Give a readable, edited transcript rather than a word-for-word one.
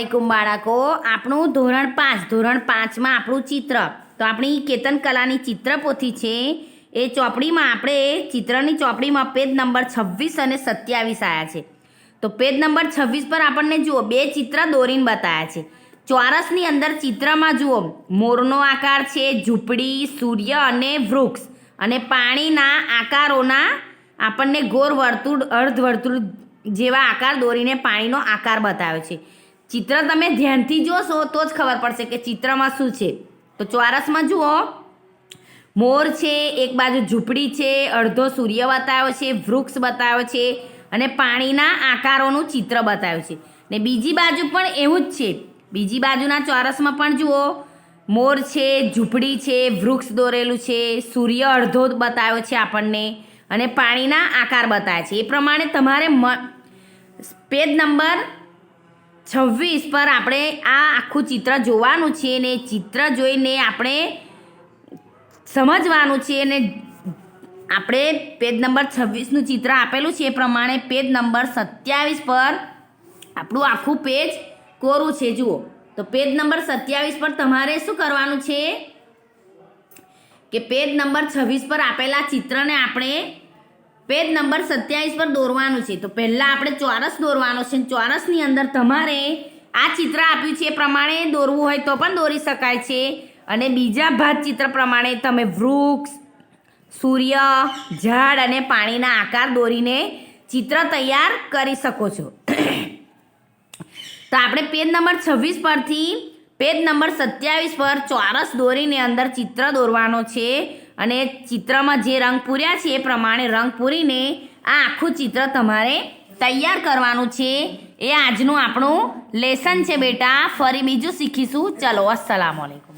બાળકો, આપણું ધોરણ 5માં આપણું ચિત્ર તો આપણી કેતન કલાની ચિત્રપોથી છે એ ચોપડીમાં આપણે ચિત્રની ચોપડીમાં પેજ નંબર 26 અને 27 આવ્યા છે. તો પેજ નંબર 26 પર આપણને જુઓ બે ચિત્ર દોરીને બતાવ્યા છે. ચોરસની અંદર ચિત્રમાં જુઓ મોરનો આકાર છે, ઝૂંપડી, સૂર્ય અને વૃક્ષ અને પાણીના આકારોના આપણને ગોળ વર્તુળ અર્ધવર્તુળ જેવા આકાર દોરીને પાણીનો આકાર બતાવ્યો છે. ચિત્ર તમે ધ્યાનથી જોશો તો જ ખબર પડશે કે ચિત્રમાં શું છે. તો ચોરસમાં જુઓ મોર છે, એક બાજુ ઝૂંપડી છે, અડધો સૂર્ય બતાવ્યો છે, વૃક્ષ બતાવ્યો છે અને પાણીના આકારોનું ચિત્ર બતાવ્યું છે. ને બીજી બાજુ પણ એવું જ છે. બીજી બાજુના ચોરસમાં પણ જુઓ મોર છે, ઝૂંપડી છે, વૃક્ષ દોરેલું છે, સૂર્ય અડધો બતાવ્યો છે આપણને અને પાણીના આકાર બતાવ્યા છે. એ પ્રમાણે તમારે પેજ નંબર 26 પર આપણે આ આખું ચિત્ર જોવાનું છે ને ચિત્ર જોઈને આપણે સમજવાનું છે અને આપણે પેજ નંબર 26નું ચિત્ર આપેલું છે એ પ્રમાણે પેજ નંબર 27 પર આપણું આખું પેજ કોરું છે. જુઓ તો પેજ નંબર 27 પર તમારે શું કરવાનું છે કે પેજ નંબર 26 પર આપેલા ચિત્રને આપણે પેજ નંબર 27 પર દોરવાનું છે. તો પહેલાં આપણે ચોરસ દોરવાનો છે. ચોરસની અંદર તમારે આ ચિત્ર આપ્યું છે એ પ્રમાણે દોરવું હોય તો પણ દોરી શકાય છે અને બીજા ભાત ચિત્ર પ્રમાણે તમે વૃક્ષ, સૂર્ય, ઝાડ અને પાણીના આકાર દોરીને ચિત્ર તૈયાર કરી શકો છો. તો આપણે પેજ નંબર 26 પરથી પેજ નંબર 27 પર ચોરસ દોરીને અંદર ચિત્ર દોરવાનો છે અને ચિત્રમાં જે રંગ પૂર્યા છે એ પ્રમાણે રંગ પૂરીને આ આખું ચિત્ર તમારે તૈયાર કરવાનું છે. એ આજનું આપણું લેસન છે બેટા. ફરી બીજું શીખીશું. ચલો, અસ્સલામુ અલૈકુમ.